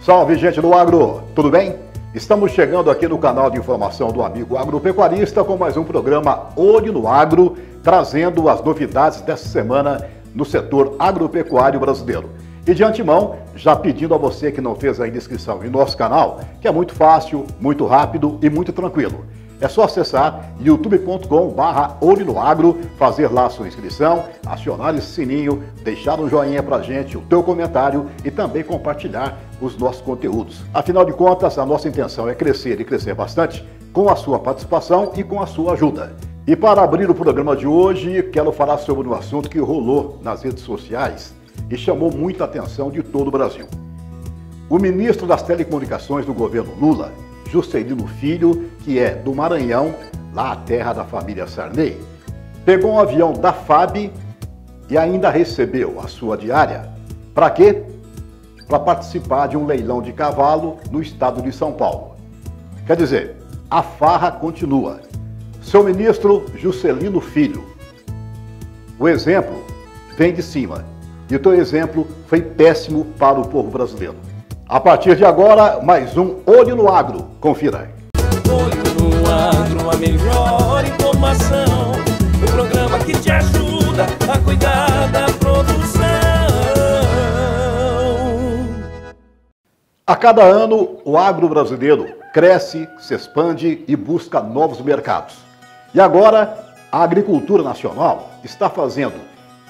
Salve, gente do agro, tudo bem? Estamos chegando aqui no canal de informação do amigo agropecuarista com mais um programa Olho no Agro, trazendo as novidades dessa semana no setor agropecuário brasileiro. E de antemão, já pedindo a você que não fez ainda inscrição em nosso canal, que é muito fácil, muito rápido e muito tranquilo. É só acessar youtube.com/olho no agro, fazer lá a sua inscrição, acionar esse sininho, deixar um joinha pra gente, o teu comentário e também compartilhar os nossos conteúdos. Afinal de contas, a nossa intenção é crescer e crescer bastante com a sua participação e com a sua ajuda. E para abrir o programa de hoje, quero falar sobre um assunto que rolou nas redes sociais e chamou muita atenção de todo o Brasil. O ministro das Telecomunicações do governo Lula, Juscelino Filho, que é do Maranhão, lá a terra da família Sarney, pegou um avião da FAB e ainda recebeu a sua diária. Para quê? Para participar de um leilão de cavalo no estado de São Paulo. Quer dizer, a farra continua. Seu ministro Juscelino Filho, o exemplo vem de cima. E o teu exemplo foi péssimo para o povo brasileiro. A partir de agora, mais um Olho no Agro. Confira. Olho no Agro, a melhor informação. O programa que te ajuda a cuidar da produção. A cada ano, o agro brasileiro cresce, se expande e busca novos mercados. E agora, a agricultura nacional está fazendo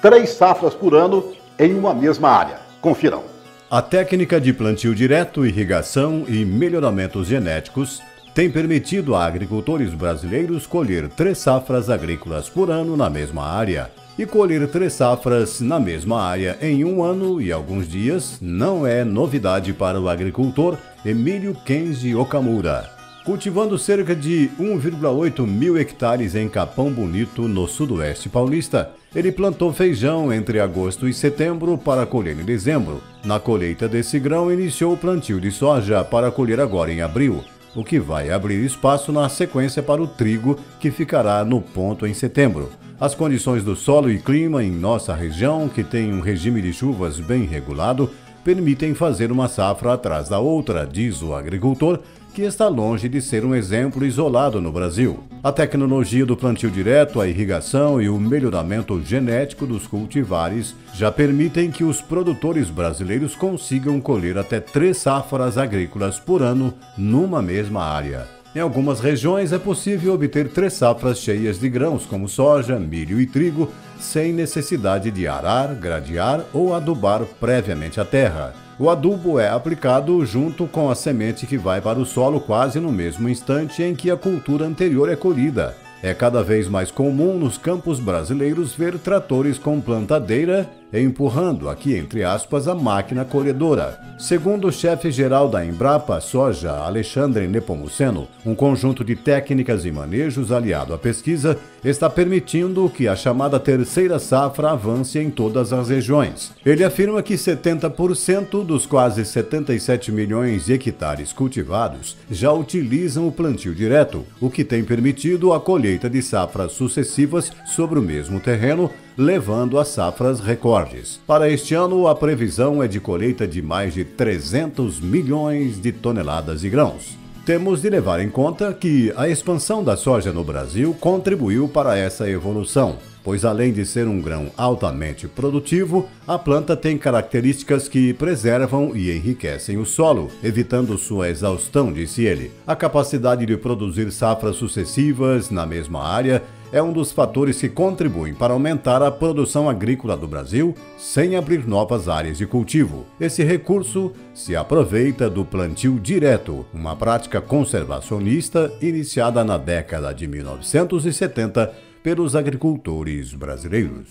3 safras por ano em uma mesma área. Confiram. A técnica de plantio direto, irrigação e melhoramentos genéticos tem permitido a agricultores brasileiros colher 3 safras agrícolas por ano na mesma área. E colher 3 safras na mesma área em um ano e alguns dias não é novidade para o agricultor Emílio Kenji Okamura. Cultivando cerca de 1,8 mil hectares em Capão Bonito, no sudoeste paulista, ele plantou feijão entre agosto e setembro para colher em dezembro. Na colheita desse grão, iniciou o plantio de soja para colher agora em abril, o que vai abrir espaço na sequência para o trigo, que ficará no ponto em setembro. As condições do solo e clima em nossa região, que tem um regime de chuvas bem regulado, permitem fazer uma safra atrás da outra, diz o agricultor, que está longe de ser um exemplo isolado no Brasil. A tecnologia do plantio direto, a irrigação e o melhoramento genético dos cultivares já permitem que os produtores brasileiros consigam colher até 3 safras agrícolas por ano numa mesma área. Em algumas regiões é possível obter 3 safras cheias de grãos como soja, milho e trigo, sem necessidade de arar, gradear ou adubar previamente a terra. O adubo é aplicado junto com a semente que vai para o solo quase no mesmo instante em que a cultura anterior é colhida. É cada vez mais comum nos campos brasileiros ver tratores com plantadeira empurrando, aqui entre aspas, a máquina colhedora. Segundo o chefe-geral da Embrapa Soja, Alexandre Nepomuceno, um conjunto de técnicas e manejos aliado à pesquisa está permitindo que a chamada terceira safra avance em todas as regiões. Ele afirma que 70% dos quase 77 milhões de hectares cultivados já utilizam o plantio direto, o que tem permitido a colheita de safras sucessivas sobre o mesmo terreno, levando a safras recordes. Para este ano, a previsão é de colheita de mais de 300 milhões de toneladas de grãos. Temos de levar em conta que a expansão da soja no Brasil contribuiu para essa evolução, pois além de ser um grão altamente produtivo, a planta tem características que preservam e enriquecem o solo, evitando sua exaustão, disse ele. A capacidade de produzir safras sucessivas na mesma área é um dos fatores que contribuem para aumentar a produção agrícola do Brasil sem abrir novas áreas de cultivo. Esse recurso se aproveita do plantio direto, uma prática conservacionista iniciada na década de 1970 pelos agricultores brasileiros.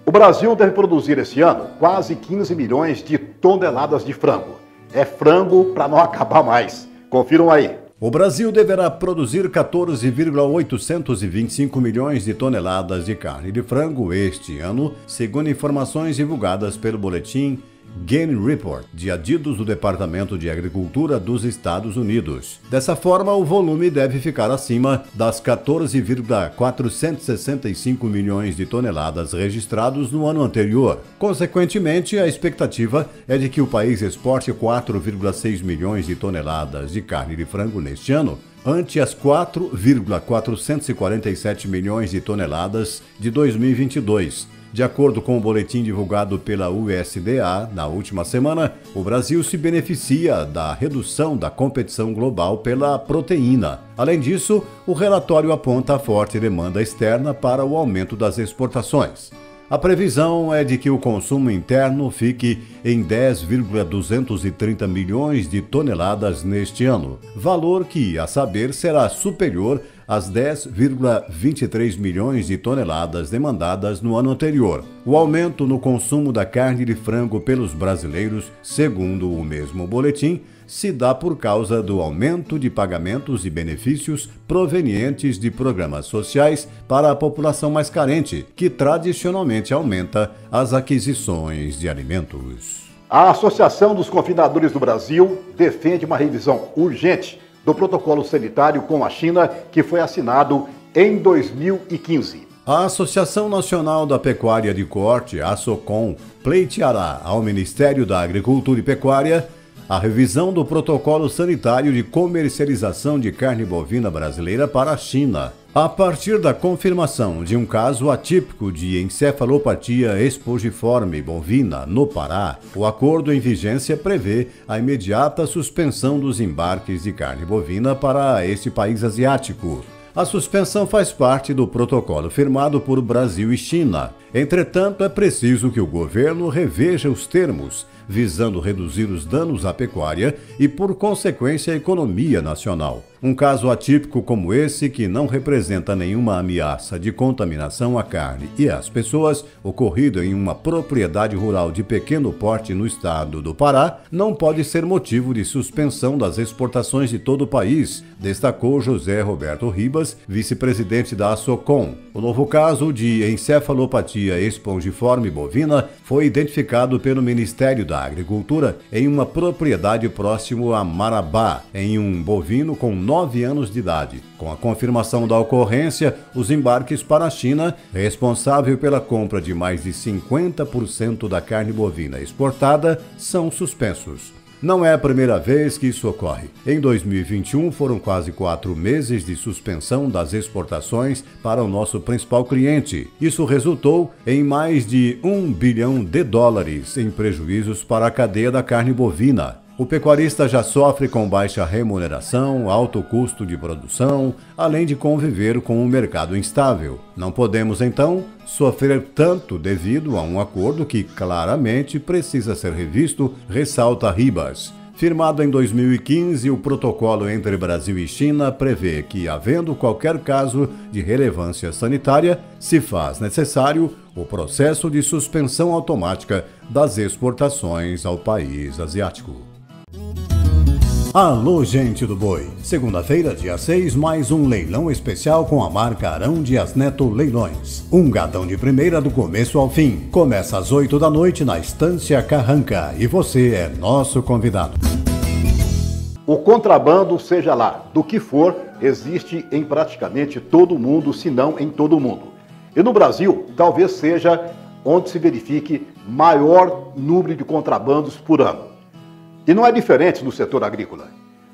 O Brasil deve produzir esse ano quase 15 milhões de toneladas de frango. É frango para não acabar mais. Confiram aí. O Brasil deverá produzir 14,825 milhões de toneladas de carne de frango este ano, segundo informações divulgadas pelo boletim Gain Report de adidos do Departamento de Agricultura dos Estados Unidos. Dessa forma, o volume deve ficar acima das 14,465 milhões de toneladas registrados no ano anterior. Consequentemente, a expectativa é de que o país exporte 4,6 milhões de toneladas de carne de frango neste ano, ante as 4,447 milhões de toneladas de 2022. De acordo com o boletim divulgado pela USDA, na última semana, o Brasil se beneficia da redução da competição global pela proteína. Além disso, o relatório aponta a forte demanda externa para o aumento das exportações. A previsão é de que o consumo interno fique em 10,230 milhões de toneladas neste ano, valor que, a saber, será superior às 10,23 milhões de toneladas demandadas no ano anterior. O aumento no consumo da carne de frango pelos brasileiros, segundo o mesmo boletim, se dá por causa do aumento de pagamentos e benefícios provenientes de programas sociais para a população mais carente, que tradicionalmente aumenta as aquisições de alimentos. A Associação dos Confinadores do Brasil defende uma revisão urgente do protocolo sanitário com a China, que foi assinado em 2015. A Associação Nacional da Pecuária de Corte, ASSOCOM, pleiteará ao Ministério da Agricultura e Pecuária a revisão do protocolo sanitário de comercialização de carne bovina brasileira para a China, a partir da confirmação de um caso atípico de encefalopatia espongiforme bovina no Pará. O acordo em vigência prevê a imediata suspensão dos embarques de carne bovina para este país asiático. A suspensão faz parte do protocolo firmado por Brasil e China. Entretanto, é preciso que o governo reveja os termos, visando reduzir os danos à pecuária e, por consequência, à economia nacional. Um caso atípico como esse, que não representa nenhuma ameaça de contaminação à carne e às pessoas, ocorrido em uma propriedade rural de pequeno porte no estado do Pará, não pode ser motivo de suspensão das exportações de todo o país, destacou José Roberto Ribas, vice-presidente da ASSOCOM. O novo caso de encefalopatia espongiforme bovina foi identificado pelo Ministério da Agricultura em uma propriedade próximo a Marabá, em um bovino com 9 anos de idade. Com a confirmação da ocorrência, os embarques para a China, responsável pela compra de mais de 50% da carne bovina exportada, são suspensos. Não é a primeira vez que isso ocorre. Em 2021, foram quase 4 meses de suspensão das exportações para o nosso principal cliente. Isso resultou em mais de $1 bilhão em prejuízos para a cadeia da carne bovina. O pecuarista já sofre com baixa remuneração, alto custo de produção, além de conviver com um mercado instável. Não podemos, então, sofrer tanto devido a um acordo que claramente precisa ser revisto, ressalta Ribas. Firmado em 2015, o protocolo entre Brasil e China prevê que, havendo qualquer caso de relevância sanitária, se faz necessário o processo de suspensão automática das exportações ao país asiático. Alô, gente do boi! Segunda-feira, dia 6, mais um leilão especial com a marca Arão Dias Neto Leilões. Um gadão de primeira do começo ao fim. Começa às 8 da noite na Estância Carranca e você é nosso convidado. O contrabando, seja lá do que for, existe em praticamente todo o mundo, se não em todo o mundo. E no Brasil, talvez seja onde se verifique maior número de contrabandos por ano. E não é diferente no setor agrícola.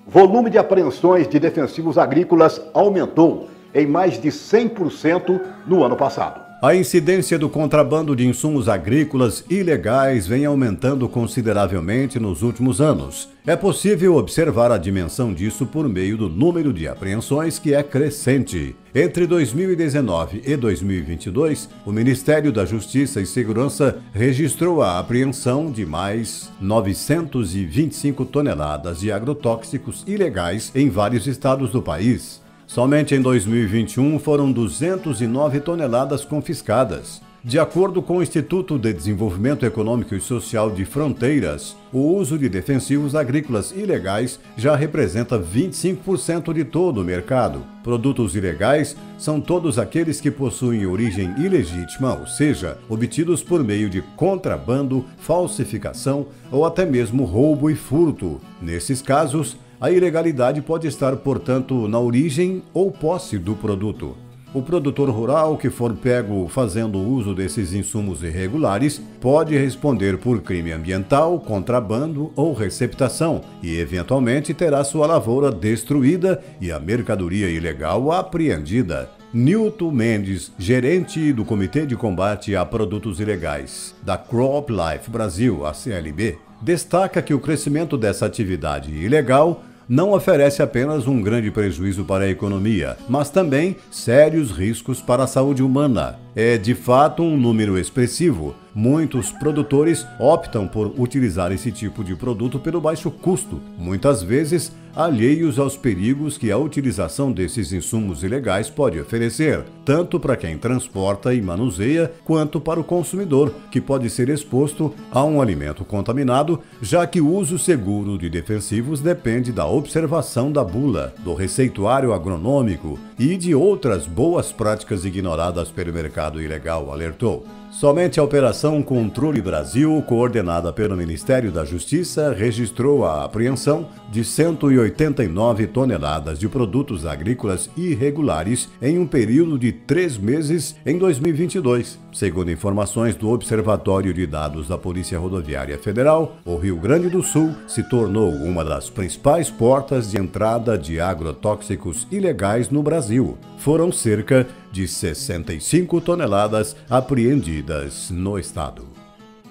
O volume de apreensões de defensivos agrícolas aumentou em mais de 100% no ano passado. A incidência do contrabando de insumos agrícolas ilegais vem aumentando consideravelmente nos últimos anos. É possível observar a dimensão disso por meio do número de apreensões, que é crescente. Entre 2019 e 2022, o Ministério da Justiça e Segurança registrou a apreensão de mais 925 toneladas de agrotóxicos ilegais em vários estados do país. Somente em 2021 foram 209 toneladas confiscadas. De acordo com o Instituto de Desenvolvimento Econômico e Social de Fronteiras, o uso de defensivos agrícolas ilegais já representa 25% de todo o mercado. Produtos ilegais são todos aqueles que possuem origem ilegítima, ou seja, obtidos por meio de contrabando, falsificação ou até mesmo roubo e furto. Nesses casos, a ilegalidade pode estar, portanto, na origem ou posse do produto. O produtor rural que for pego fazendo uso desses insumos irregulares pode responder por crime ambiental, contrabando ou receptação e, eventualmente, terá sua lavoura destruída e a mercadoria ilegal apreendida. Nilton Mendes, gerente do Comitê de Combate a Produtos Ilegais da CropLife Brasil, a CLB, destaca que o crescimento dessa atividade ilegal não oferece apenas um grande prejuízo para a economia, mas também sérios riscos para a saúde humana. É de fato um número expressivo. Muitos produtores optam por utilizar esse tipo de produto pelo baixo custo, muitas vezes alheios aos perigos que a utilização desses insumos ilegais pode oferecer, tanto para quem transporta e manuseia, quanto para o consumidor, que pode ser exposto a um alimento contaminado, já que o uso seguro de defensivos depende da observação da bula, do receituário agronômico e de outras boas práticas ignoradas pelo mercado ilegal, alertou. Somente a Operação Controle Brasil, coordenada pelo Ministério da Justiça, registrou a apreensão de 189 toneladas de produtos agrícolas irregulares em um período de 3 meses em 2022. Segundo informações do Observatório de Dados da Polícia Rodoviária Federal, o Rio Grande do Sul se tornou uma das principais portas de entrada de agrotóxicos ilegais no Brasil. Foram cerca de 65 toneladas apreendidas no estado.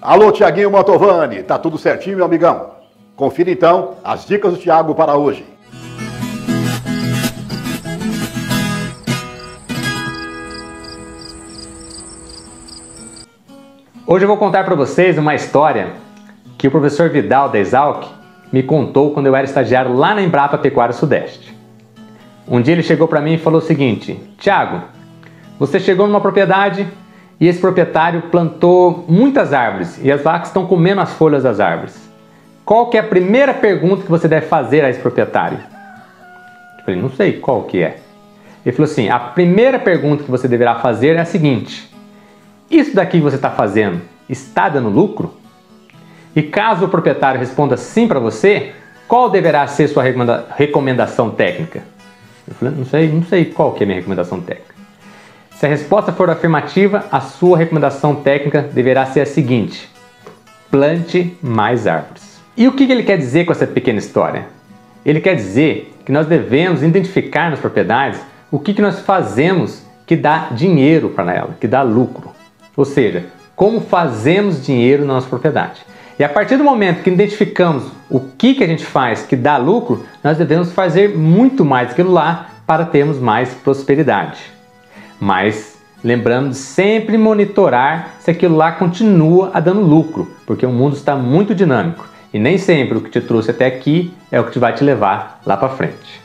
Alô, Tiaguinho Mantovani, tá tudo certinho, meu amigão? Confira então as dicas do Tiago para hoje. Hoje eu vou contar para vocês uma história que o professor Vidal da Exalc me contou quando eu era estagiário lá na Embrapa Pecuária Sudeste. Um dia ele chegou para mim e falou o seguinte: Tiago, você chegou numa propriedade e esse proprietário plantou muitas árvores e as vacas estão comendo as folhas das árvores. Qual que é a primeira pergunta que você deve fazer a esse proprietário? Eu falei, não sei qual que é. Ele falou assim, a primeira pergunta que você deverá fazer é a seguinte: isso daqui que você está fazendo está dando lucro? E caso o proprietário responda sim para você, qual deverá ser sua recomendação técnica? Eu falei, não sei qual que é a minha recomendação técnica. Se a resposta for afirmativa, a sua recomendação técnica deverá ser a seguinte: plante mais árvores. E o que ele quer dizer com essa pequena história? Ele quer dizer que nós devemos identificar nas propriedades o que nós fazemos que dá dinheiro para ela, que dá lucro. Ou seja, como fazemos dinheiro na nossa propriedade. E a partir do momento que identificamos o que a gente faz que dá lucro, nós devemos fazer muito mais daquilo lá para termos mais prosperidade. Mas lembrando de sempre monitorar se aquilo lá continua a dando lucro, porque o mundo está muito dinâmico e nem sempre o que te trouxe até aqui é o que vai te levar lá para frente.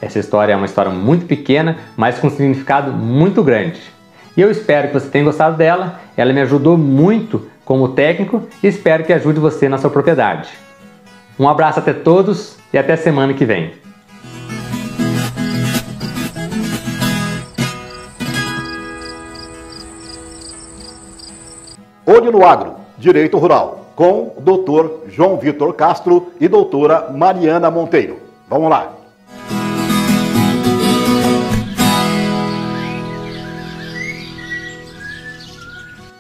Essa história é uma história muito pequena, mas com um significado muito grande. E eu espero que você tenha gostado dela, ela me ajudou muito como técnico e espero que ajude você na sua propriedade. Um abraço até todos e até semana que vem. Olho no Agro, Direito Rural, com o Dr. João Vitor Castro e doutora Mariana Monteiro. Vamos lá.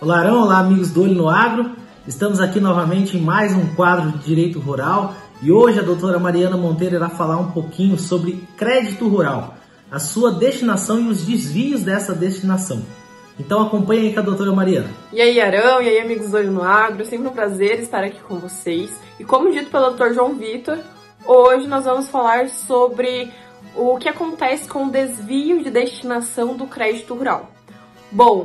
Olá, Arão, olá amigos do Olho no Agro, estamos aqui novamente em mais um quadro de Direito Rural e hoje a doutora Mariana Monteiro irá falar um pouquinho sobre crédito rural, a sua destinação e os desvios dessa destinação. Então acompanhe aí com a doutora Mariana. E aí, Arão, e aí amigos do Olho no Agro, sempre um prazer estar aqui com vocês. E como dito pelo Dr. João Vitor, hoje nós vamos falar sobre o que acontece com o desvio de destinação do crédito rural. Bom,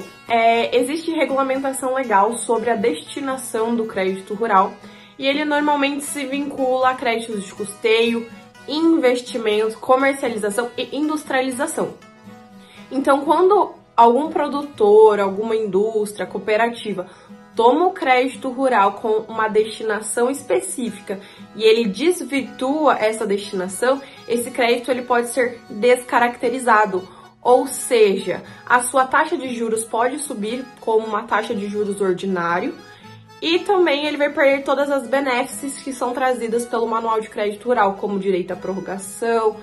existe regulamentação legal sobre a destinação do crédito rural e ele normalmente se vincula a créditos de custeio, investimento, comercialização e industrialização. Então, quando algum produtor, alguma indústria, cooperativa toma o crédito rural com uma destinação específica e ele desvirtua essa destinação, esse crédito ele pode ser descaracterizado, ou seja, a sua taxa de juros pode subir como uma taxa de juros ordinário e também ele vai perder todas as benefícios que são trazidas pelo Manual de Crédito Rural, como direito à prorrogação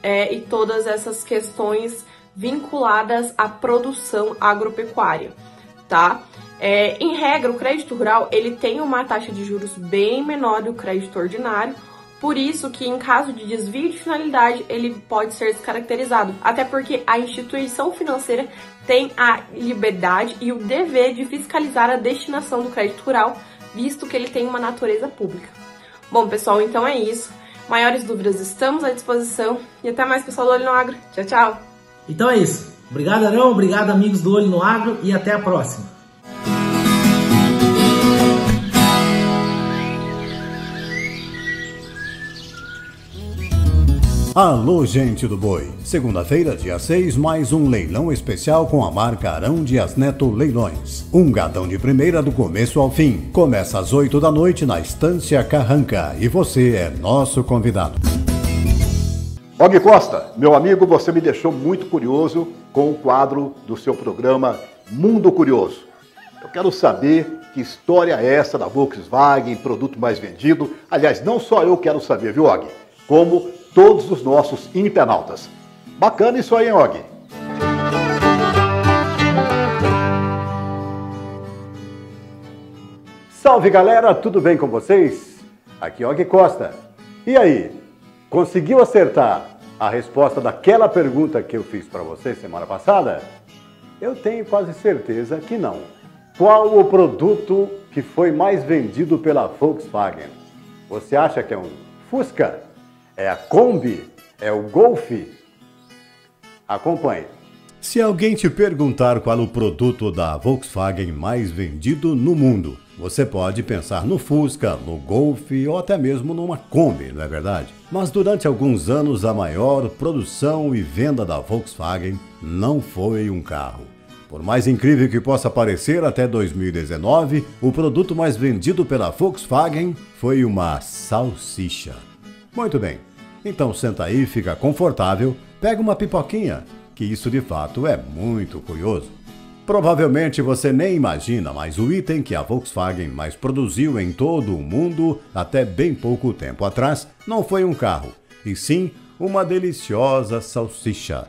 e todas essas questões vinculadas à produção agropecuária, tá? Em regra, o crédito rural ele tem uma taxa de juros bem menor do crédito ordinário, por isso que em caso de desvio de finalidade ele pode ser descaracterizado, até porque a instituição financeira tem a liberdade e o dever de fiscalizar a destinação do crédito rural, visto que ele tem uma natureza pública. Bom, pessoal, então é isso. Maiores dúvidas estamos à disposição e até mais, pessoal do Olho no Agro. Tchau, tchau! Então é isso. Obrigado, Arão. Obrigado, amigos do Olho no Agro, e até a próxima. Alô, gente do boi! Segunda-feira, dia 6, mais um leilão especial com a marca Arão Dias Neto Leilões. Um gadão de primeira do começo ao fim. Começa às 8 da noite na Estância Carranca e você é nosso convidado. Og Costa, meu amigo, você me deixou muito curioso com o quadro do seu programa Mundo Curioso. Eu quero saber que história é essa da Volkswagen, produto mais vendido. Aliás, não só eu quero saber, viu, Og? Como todos os nossos internautas. Bacana isso aí, hein, Og? Salve, galera! Tudo bem com vocês? Aqui é Og Costa. E aí, conseguiu acertar a resposta daquela pergunta que eu fiz para você semana passada? Eu tenho quase certeza que não. Qual o produto que foi mais vendido pela Volkswagen? Você acha que é um Fusca? É a Kombi? É o Golf? Acompanhe. Se alguém te perguntar qual o produto da Volkswagen mais vendido no mundo, você pode pensar no Fusca, no Golf ou até mesmo numa Kombi, não é verdade? Mas durante alguns anos a maior produção e venda da Volkswagen não foi um carro. Por mais incrível que possa parecer, até 2019, o produto mais vendido pela Volkswagen foi uma salsicha. Muito bem, então senta aí, fica confortável, pega uma pipoquinha, que isso de fato é muito curioso. Provavelmente você nem imagina, mas o item que a Volkswagen mais produziu em todo o mundo até bem pouco tempo atrás não foi um carro, e sim uma deliciosa salsicha.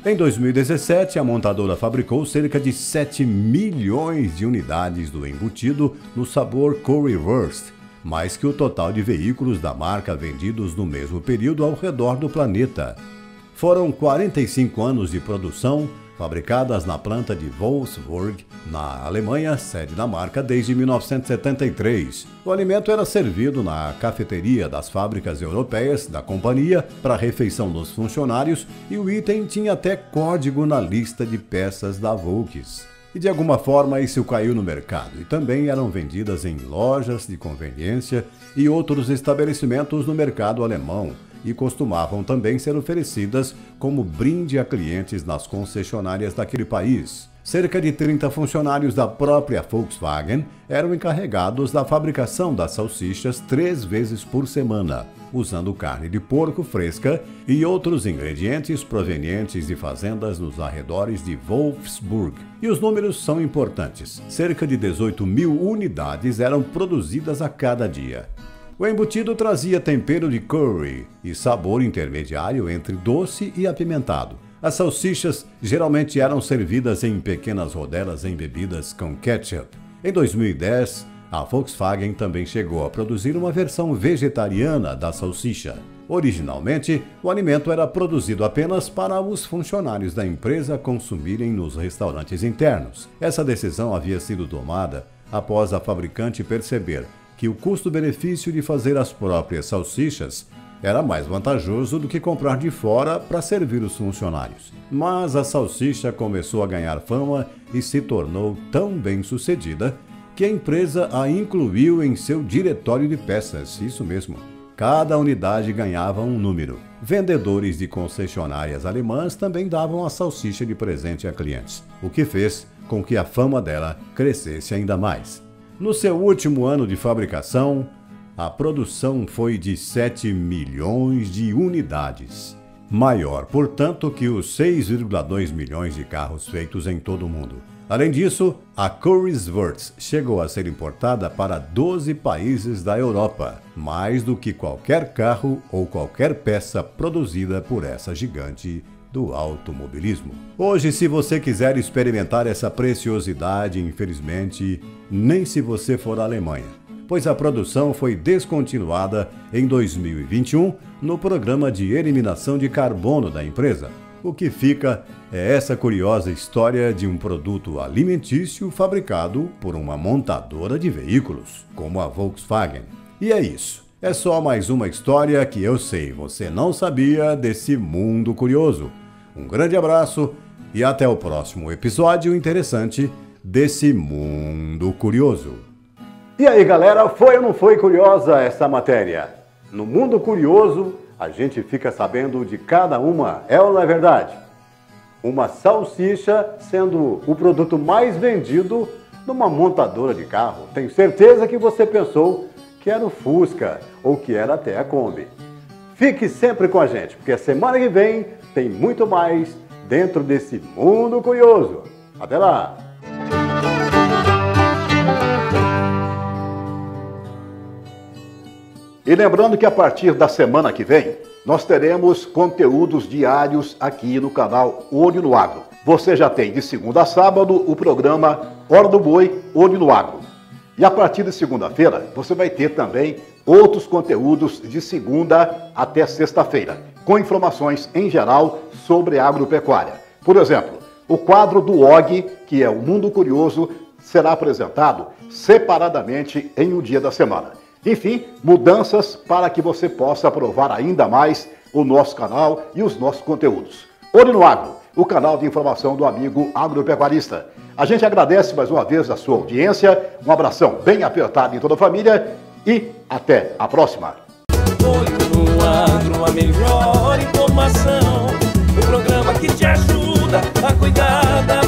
Em 2017, a montadora fabricou cerca de 7 milhões de unidades do embutido no sabor Currywurst, mais que o total de veículos da marca vendidos no mesmo período ao redor do planeta. Foram 45 anos de produção, fabricadas na planta de Wolfsburg, na Alemanha, sede da marca desde 1973. O alimento era servido na cafeteria das fábricas europeias da companhia para a refeição dos funcionários e o item tinha até código na lista de peças da Volks. E de alguma forma isso caiu no mercado e também eram vendidas em lojas de conveniência e outros estabelecimentos no mercado alemão e costumavam também ser oferecidas como brinde a clientes nas concessionárias daquele país. Cerca de 30 funcionários da própria Volkswagen eram encarregados da fabricação das salsichas 3 vezes por semana, usando carne de porco fresca e outros ingredientes provenientes de fazendas nos arredores de Wolfsburg. E os números são importantes. Cerca de 18 mil unidades eram produzidas a cada dia. O embutido trazia tempero de curry e sabor intermediário entre doce e apimentado. As salsichas geralmente eram servidas em pequenas rodelas embebidas com ketchup. Em 2010, a Volkswagen também chegou a produzir uma versão vegetariana da salsicha. Originalmente, o alimento era produzido apenas para os funcionários da empresa consumirem nos restaurantes internos. Essa decisão havia sido tomada após a fabricante perceber que o custo-benefício de fazer as próprias salsichas era mais vantajoso do que comprar de fora para servir os funcionários. Mas a salsicha começou a ganhar fama e se tornou tão bem-sucedida que a empresa a incluiu em seu diretório de peças, isso mesmo. Cada unidade ganhava um número. Vendedores de concessionárias alemãs também davam a salsicha de presente a clientes, o que fez com que a fama dela crescesse ainda mais. No seu último ano de fabricação, a produção foi de 7 milhões de unidades. Maior, portanto, que os 6,2 milhões de carros feitos em todo o mundo. Além disso, a Curryswurst chegou a ser importada para 12 países da Europa, mais do que qualquer carro ou qualquer peça produzida por essa gigante do automobilismo. Hoje, se você quiser experimentar essa preciosidade, infelizmente, nem se você for à Alemanha, pois a produção foi descontinuada em 2021 no programa de eliminação de carbono da empresa. O que fica é essa curiosa história de um produto alimentício fabricado por uma montadora de veículos, como a Volkswagen. E é isso. É só mais uma história que eu sei você não sabia desse mundo curioso. Um grande abraço e até o próximo episódio interessante desse mundo curioso. E aí, galera, foi ou não foi curiosa essa matéria? No mundo curioso, a gente fica sabendo de cada uma, é ou não é verdade? Uma salsicha sendo o produto mais vendido numa montadora de carro. Tenho certeza que você pensou que era o Fusca ou que era até a Kombi. Fique sempre com a gente, porque a semana que vem tem muito mais dentro desse mundo curioso. Até lá! E lembrando que a partir da semana que vem, nós teremos conteúdos diários aqui no canal Olho no Agro. Você já tem de segunda a sábado o programa Hora do Boi, Olho no Agro. E a partir de segunda-feira, você vai ter também outros conteúdos de segunda até sexta-feira, com informações em geral sobre a agropecuária. Por exemplo, o quadro do OG, que é o Mundo Curioso, será apresentado separadamente em um dia da semana. Enfim, mudanças para que você possa aprovar ainda mais o nosso canal e os nossos conteúdos. Olho no Agro, o canal de informação do amigo agropecuarista. A gente agradece mais uma vez a sua audiência, um abração bem apertado em toda a família e até a próxima. Olho no Agro, a melhor informação, o programa que te ajuda a cuidar da